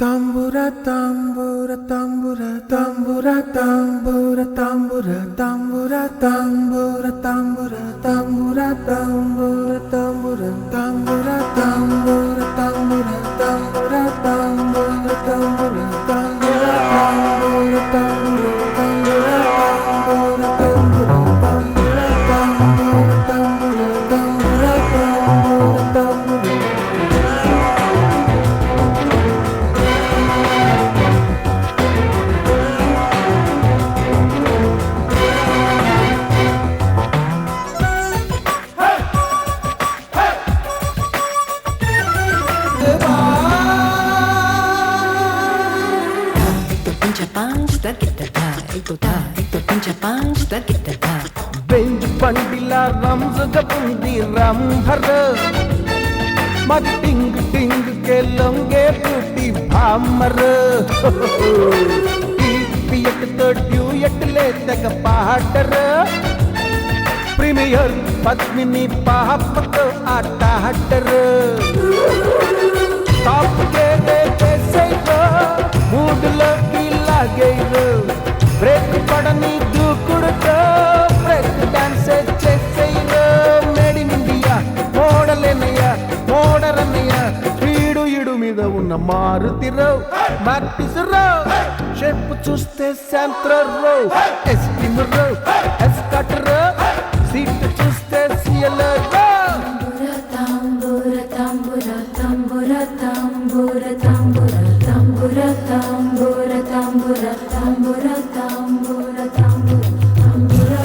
Tambura, tambura, tambura, tambura, tambura, tambura, tambura, tambura, tambura, tambura, tambura, tambura, tambura, tambura, tambura, tambura, tambura, tambura, tambura, Benz బండిలా రంజుగా ఉంది రంభర మరి టింగ్ టింగ్ కే లొంగే బ్యూటీ భామర్ ఈ పియట్ తో డ్యూయట్ లే తగ పాడర ప్రీమియర్ పద్మిని పాపతో ఆట హడ్డర టాప్ కే దేసేగో మూడ్ లో లాగేరో బ్రేక్ పడని దూకుడుతో బ్రేక్ డాన్స్ చేసేయో మేడ్ ఇన్ ఇండియా మోడలేనయ్యా మోడరన్నయ్యా వీడు ఇడు మీద ఉన్న మారుతిరో మార్టిసరో షేప్ చూస్తే శాంత్రరో ఎస్టిమరో ఎస్కటరో సీట్ చూస్తే సియలరో tambura tambura tambura tambura tambura tambura tambura tambura tambura tambura tambura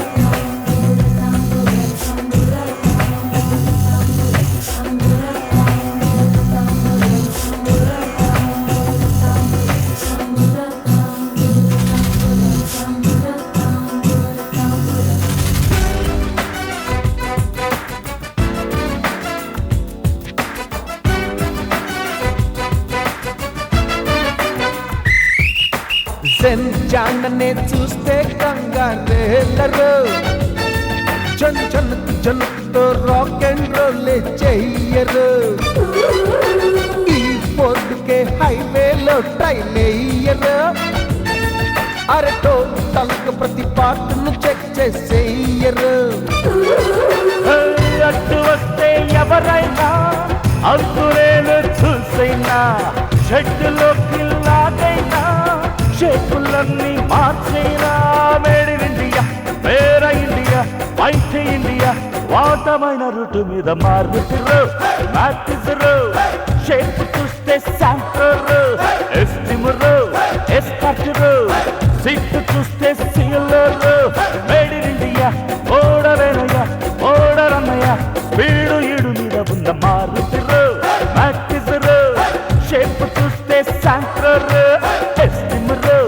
జన్ జాండనే చూస్తే కంగారేలరు జన్ జన్ జన్తో రాక్ అండ్ రోల్ చెయ్యరు ఈ బోర్డుకే హైవేలో ట్రైలేయరు అరటో తలకు ప్రతి పార్ట్ను చెక్ చేసేయరు అడ్డు వస్తే ఎవరైనా అంతులేను చూసైనా షెడ్డులోకి లాగైనా షేపులన్నీ మార్చైనా మేడ్ ఇన్ ఇండియా వేర ఇండియా వైట్ ఇండియా వాటమైన రూటు మీద మారుతురు మ్యాటిజరు షేప్ చూస్తే శాంట్రరు ఎస్టిమరు ఎస్కటరు సీట్ చూస్తే సీలరు మేడ్ ఇన్ ఇండియా ఓడరేనయ్యా ఓడరన్నయ్య వీడు ఈడు మీద ఉన్న మారుతురు మ్యాటిజరు షేప్ చూస్తే శాంట్రరు ఎస్టిమరు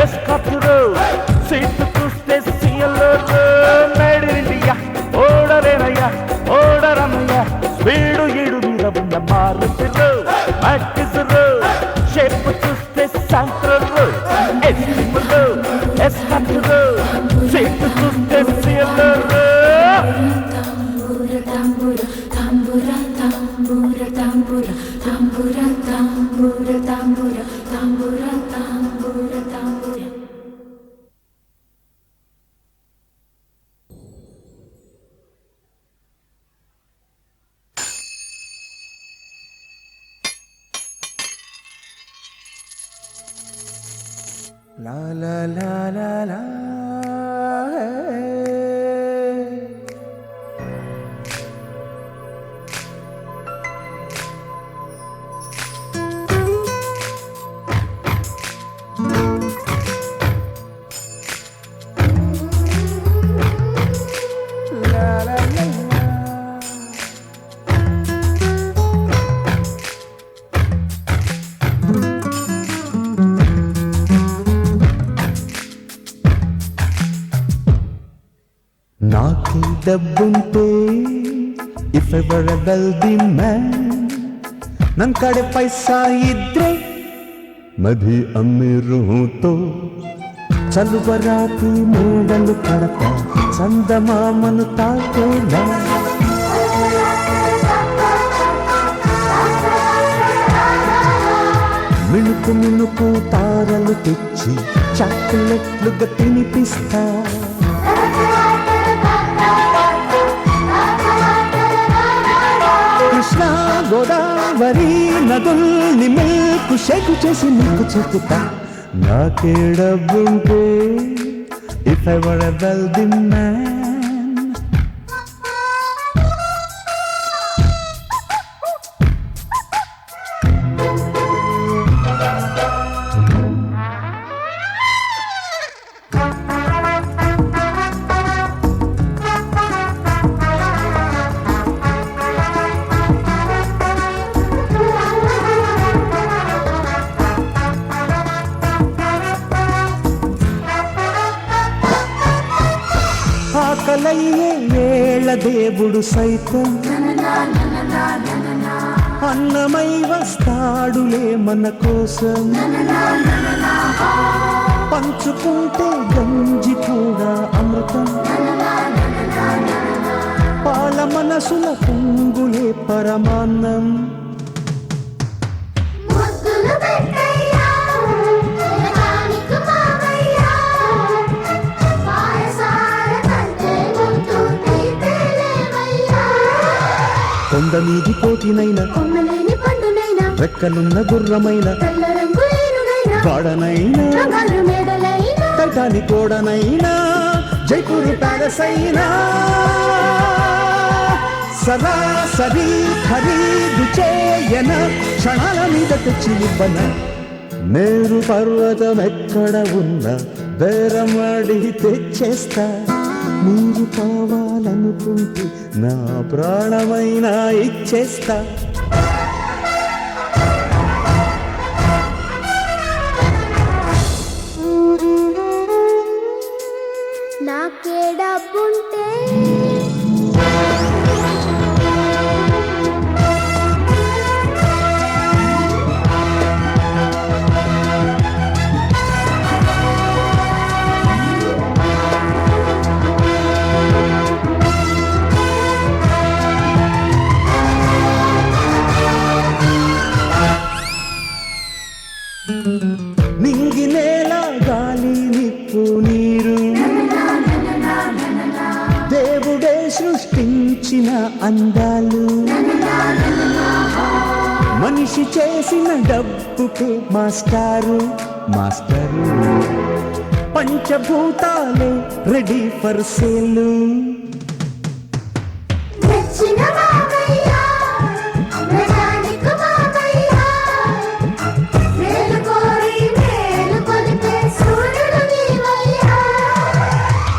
ఎస్కటరు సీట్ చూస్తే సీలరు మేడ్ ఇన్ ఇండియా ఓడరేనయ్యా ఓడరన్నయ్య వీడు ఈడు మీద ఉన్న మారుతురు మ్యాటిజరు షేప్ చూస్తే శాంట్రరు ఎస్టిమరు ఎస్కటరు సీట్ చూస్తే సీలరు tambura tambura tambura tambura tambura tambura tambura tambura tambura tambura la la la la la నాకు డబ్బుంటే if I were a wealthy man ನನ್ನ ಕಡೆ ಪೈಸಾ ಇದ್ರೆ ಮಧಿ ಅಮೀರು ಹೂತೋ ಚಲುವ ರಾತ್ರಿ ಮೂಡಲು ಕಡತ ಚಂದಮಾಮನು ತಾಕೋಲ మిణుకు మిణుకు తారలు తెచ్చి చాక్లెట్లుగా తినిపిస్తా. కృష్ణ గోదావరి నదుల్ని మిల్కు షేకు చేసి నీకు చెప్తా. నాకే డబ్బుంటే if I were a wealthy man. ఆకలయ్యే వేళ దేవుడు సైతం అన్నమై వస్తాడులే మన కోసం. పంచుకుంటే గంజి కూడా అమృతం. పాల మనసుల పొంగులే పరమాన్నం. కొండ మీది కోటినైనా రెక్కలున్న గుర్రమైన వాడనైనా టైటానిక్ కోడనైనా జైపూర్ ప్యాలెస్ అయినా సరాసరి ఖరీదు చేయన క్షణాల మీద తెచ్చి ఇవ్వన. మేరు పర్వతం ఎక్కడ ఉన్నా బేరమాడి తెచ్చేస్తా. మీరు కావాలనుకుంటే నా ప్రాణమైనా ఇచ్చేస్తా. నాకే డబ్బుంటే నింగి నేల గాలి నిప్పు నీరు దేవుడే సృష్టించిన అందాలు. మనిషి చేసిన డబ్బుకే మాస్టారు మాస్టరు. పంచభూతాలే రెడీ ఫర్ సేలు.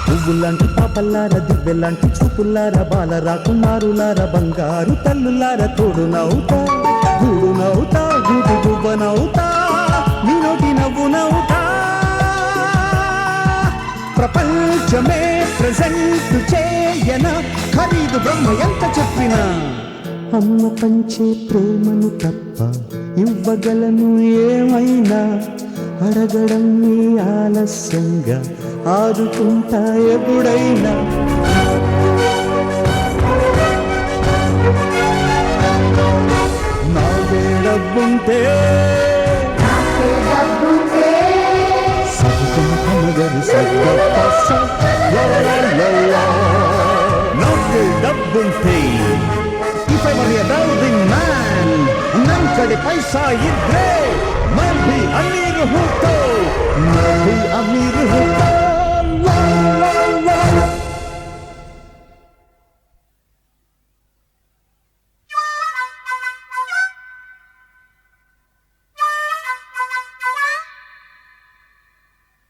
పువ్వులాంటి పాపల్లార దివ్వెలాంటి చూపుల్లారా బాలరా కుమారులారా బంగారు తల్లులారా తోడు నవ్వుతా గూడు నవ్వుతా గూడు గువ్వ నవ్వుతా నీ నోటి నవ్వు నవ్వుతా. ప్రపంచమే ప్రెజెంట్ చేయన ఖరీదు బ్రహ్మ ఎంత చెప్పినా. అమ్మ పంచే ప్రేమను తప్ప ఇవ్వగలను ఏమైనా. అడగడం నీ ఆలస్యంగా ఆదుకుంటా ఎప్పుడైనా. నాకే డబ్బుంటే సగరి నాకే డబ్బుంటే if I were a wealthy man. నన్ కಡೆ పైసా ఇద్రే मैं भी अमीर हूँ तो मैं भी